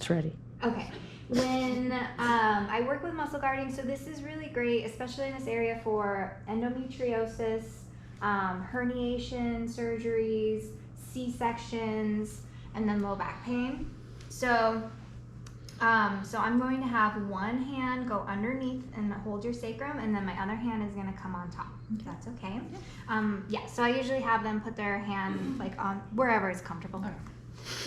It's ready. Okay. When I work with muscle guarding, so this is really great, especially in this area for endometriosis, herniation surgeries, C-sections, and then low back pain. So I'm going to have one hand go underneath and hold your sacrum, and then my other hand is going to come on top. If that's okay. Yeah. So I usually have them put their hand like on wherever is comfortable. Okay.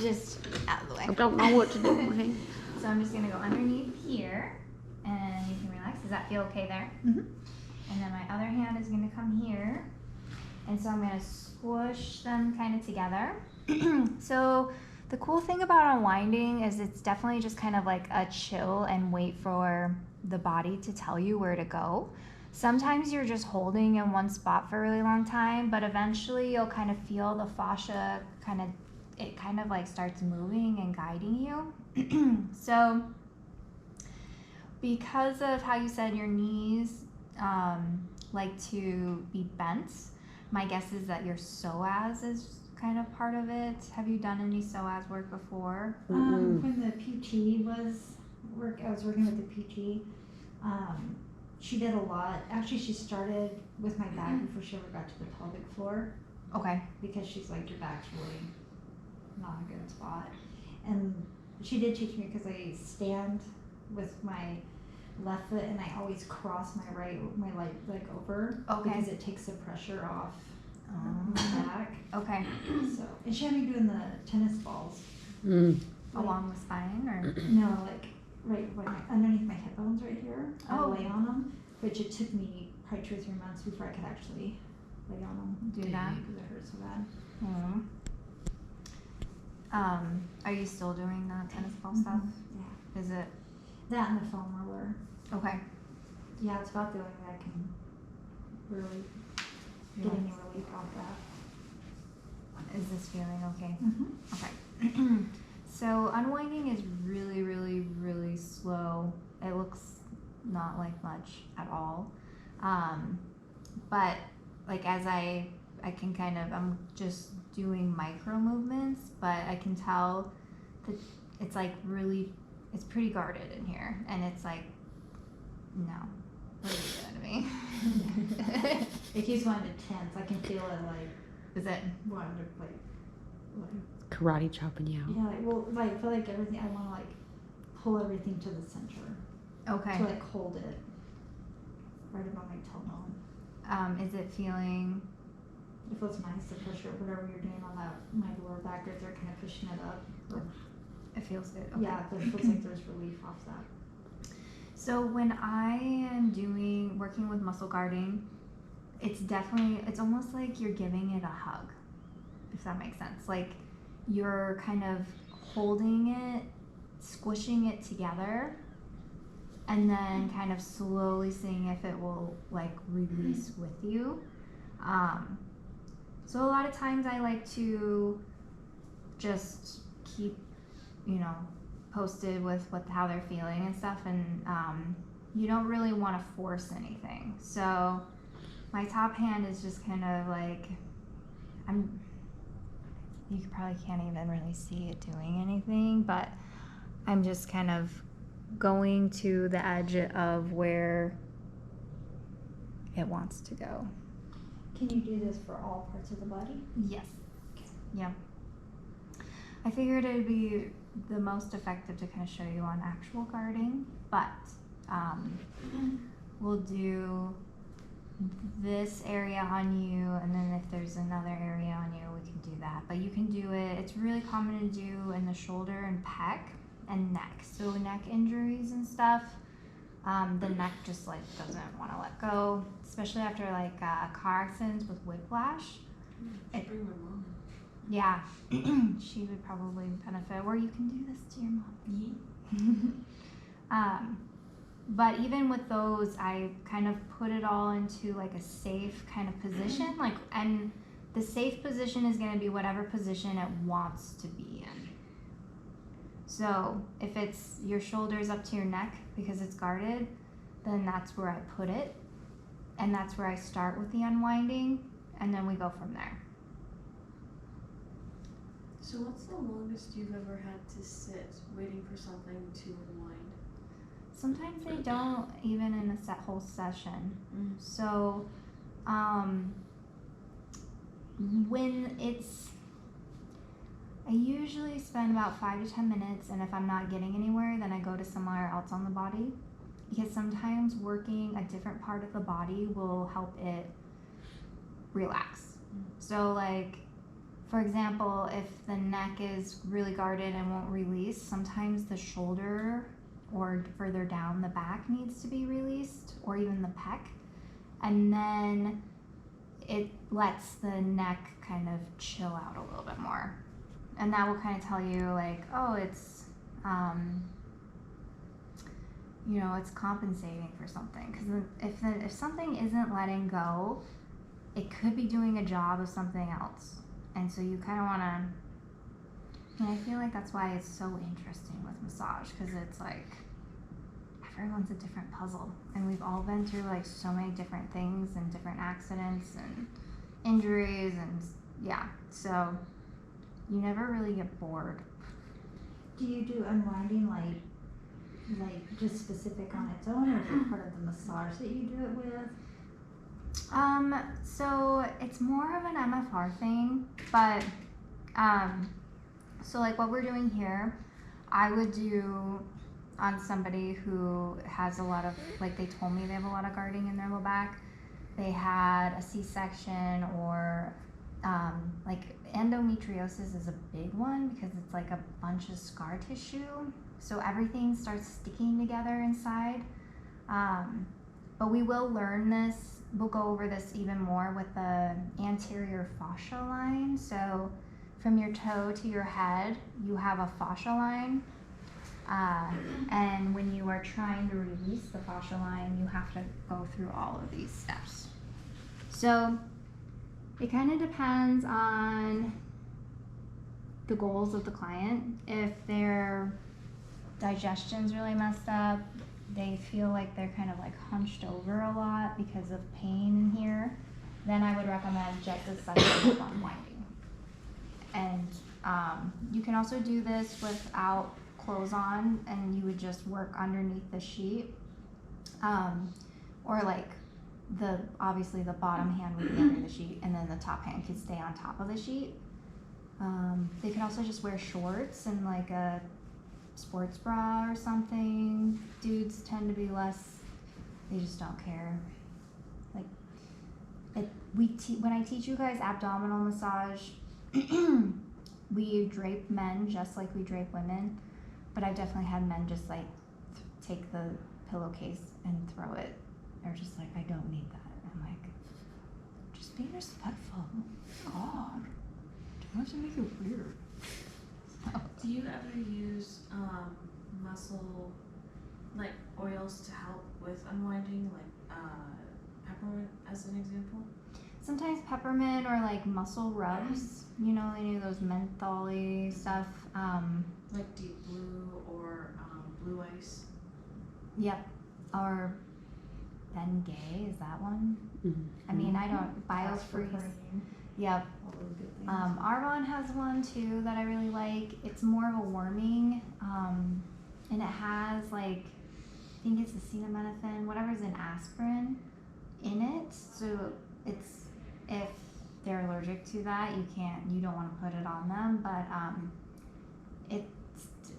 Just out of the way. I don't know what to do with my hand. So I'm just going to go underneath here, and you can relax. Does that feel okay there? Mm-hmm. And then my other hand is going to come here, and so I'm going to squish them kind of together. So the cool thing about unwinding is it's definitely just kind of like a chill and wait for the body to tell you where to go. Sometimes you're just holding in one spot for a really long time, but eventually you'll kind of feel the fascia it kind of like starts moving and guiding you. So because of how you said your knees like to be bent, my guess is that your psoas is kind of part of it. Have you done any psoas work before? When the PT I was working with the PT. She did a lot. Actually, she started with my back before she ever got to the pelvic floor. Okay. Because she's like, your back's really not a good spot. And she did teach me, because I stand with my left foot and I always cross my right leg over. Okay. Because it takes the pressure off my back. Okay. So, and she had me doing the tennis balls. Along the spine, or? No, like right underneath my hip bones right here. I Oh. lay on them, which it took me probably 2 or 3 months before I could actually lay on them. Do that? Because it hurt so bad. Are you still doing that tennis ball stuff? Yeah. Is it? That and the foam roller. Okay. Yeah, it's about the only way I can really get any relief off that. Is this feeling okay? Mm-hmm. Okay. So unwinding is really, really, really slow. It looks not like much at all. But like as I can kind of, I'm just doing micro movements, but I can tell that it's like really, it's pretty guarded in here. And it's like, no, what are you doing to me? It keeps wanting to tense. I can feel it like. Is it? Wanting to like Karate chopping you out. yeah, I feel like everything, I want to like pull everything to the center. Okay. To like hold it right above my tailbone. Is it feeling? It feels nice, the pressure, whatever you're doing on that, my lower back, they're kind of pushing it up. It feels good. Okay. Yeah, it feels like there's relief off that. So when I am working with muscle guarding, it's almost like you're giving it a hug, if that makes sense. Like you're kind of holding it, squishing it together, and then kind of slowly seeing if it will like release with you. So a lot of times I like to just keep, posted with how they're feeling and stuff, and you don't really want to force anything. So my top hand is just kind of like, you probably can't even really see it doing anything, but I'm just kind of going to the edge of where it wants to go. Can you do this for all parts of the body? Yes. Yeah. I figured it would be the most effective to kind of show you on actual guarding, but we'll do this area on you, and then if there's another area on you, we can do that. But you can do it, it's really common to do in the shoulder and pec and neck. So neck injuries and stuff, the neck just like doesn't want to let go, especially after like car accidents with whiplash. Bring my mom. Yeah, she would probably benefit, or you can do this to your mom. But even with those, I kind of put it all into like a safe kind of position, and the safe position is going to be whatever position it wants to be in. So if it's your shoulders up to your neck because it's guarded, then that's where I put it, and that's where I start with the unwinding, and then we go from there. So what's the longest you've ever had to sit waiting for something to unwind? Sometimes they don't even in a whole session. Mm. So, when it's, I usually spend about 5 to 10 minutes, and if I'm not getting anywhere, then I go to somewhere else on the body. Because sometimes working a different part of the body will help it relax. So, like, for example, if the neck is really guarded and won't release, sometimes the shoulder or further down the back needs to be released, or even the pec. And then it lets the neck kind of chill out a little bit more. And that will kind of tell you, like, oh, it's, it's compensating for something. Because if something isn't letting go, it could be doing a job of something else. And so you kind of want to, and I feel like that's why it's so interesting with massage, because it's like everyone's a different puzzle, and we've all been through like so many different things and different accidents and injuries, and yeah, so you never really get bored. Do you do unwinding like just specific on its own, or is it part of the massage that you do it with? So it's more of an MFR thing, but so like what we're doing here, I would do on somebody who has a lot of, like, they told me they have a lot of guarding in their low back. They had a C-section, or like endometriosis is a big one because it's like a bunch of scar tissue, so everything starts sticking together inside. But we will learn this. We'll go over this even more with the anterior fascia line. So from your toe to your head, you have a fascia line. And when you are trying to release the fascia line, you have to go through all of these steps. So it kind of depends on the goals of the client. If their digestion's really messed up, they feel like they're kind of like hunched over a lot because of pain in here, then I would recommend just a session of unwinding. And you can also do this without clothes on, and you would just work underneath the sheet, or like obviously the bottom hand would be under the sheet, and then the top hand could stay on top of the sheet. They could also just wear shorts and like a sports bra or something. Dudes tend to be less, they just don't care. Like when I teach you guys abdominal massage, we drape men just like we drape women, but I've definitely had men just like take the pillowcase and throw it. They're just like, I don't need that. I'm like, just be respectful. God, don't have to make it weird. Do you ever use muscle, like oils to help with unwinding, like peppermint as an example? Sometimes peppermint, or like muscle rubs, any of those menthol-y stuff. Like deep blue or blue ice? Yep. Or Ben Gay, is that one? Mm-hmm. I mean, I don't, BioFreeze. Yep. All those good things. Arvon has one too that I really like. It's more of a warming, and it has like, I think it's acetaminophen, whatever's in aspirin in it. So it's, if they're allergic to that, you don't want to put it on them. But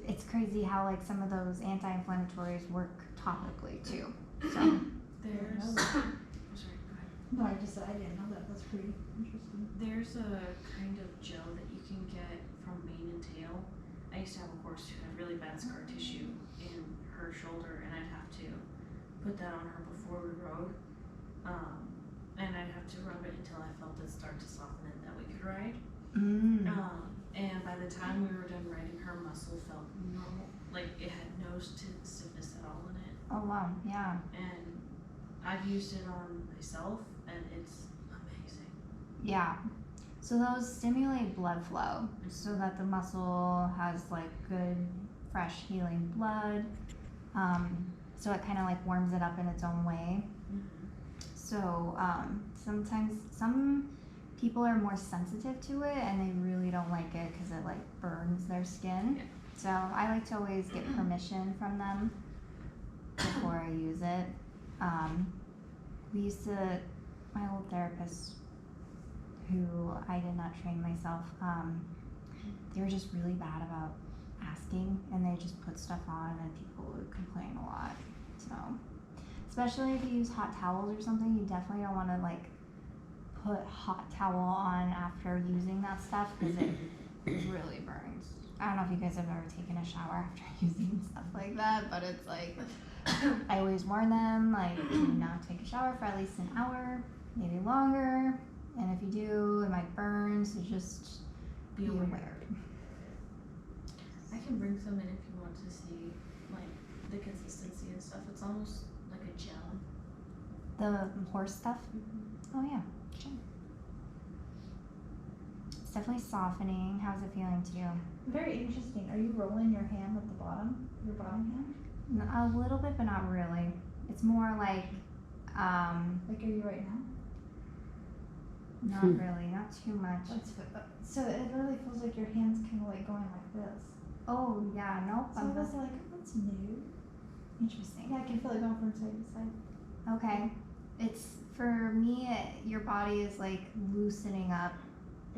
it's crazy how like some of those anti-inflammatories work topically too. So There's, Oh, sorry, go ahead. No, I didn't know that. That's pretty interesting. There's a kind of gel that you can get from Mane and Tail. I used to have a horse who had really bad scar tissue in her shoulder, and I'd have to put that on her before we rode. And I'd have to rub it until I felt it start to soften and that we could ride. And by the time we were done riding, her muscle felt normal. Like it had no stiffness at all in it. oh wow, yeah. And I've used it on myself, and it's amazing. Yeah. So those stimulate blood flow so that the muscle has like good, fresh, healing blood. So it kind of like warms it up in its own way. So sometimes some people are more sensitive to it and they really don't like it because it like burns their skin. Yeah. So I like to always get permission from them before I use it. We used to, my old therapist, who I did not train myself, they were just really bad about asking, and they just put stuff on and people would complain a lot. So especially if you use hot towels or something, you definitely don't want to like put hot towel on after using that stuff because it really burns. I don't know if you guys have ever taken a shower after using stuff like that, but it's like I always warn them, like, do not take a shower for at least an hour, maybe longer, and if you do, it might burn, so just be aware. I can bring some in if you want to see like the consistency and stuff. It's almost like a gel. The horse stuff? Oh yeah, sure. It's definitely softening. How's it feeling to you? Very interesting. Are you rolling your hand at the bottom? Your bottom hand? A little bit, but not really. It's more like, Like, are you right now? not really, not too much. So it really feels like your hand's kind of like going like this. Oh yeah, nope. So I was like, oh, that's new. Interesting. Yeah, I can feel it going from side to side. Okay. It's, for me, your body is like loosening up.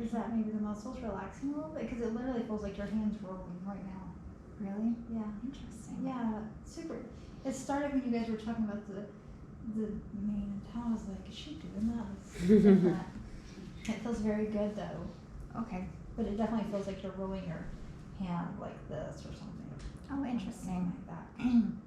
Is that maybe the muscles relaxing a little bit? Because it literally feels like your hand's rolling right now. Really? Yeah. Interesting. Yeah, super. It started when you guys were talking about the mane and tail. I was like, is she doing that? Let's do that. It feels very good though. Okay. But it definitely feels like you're rolling your hand like this or something. Oh, interesting. Something like that.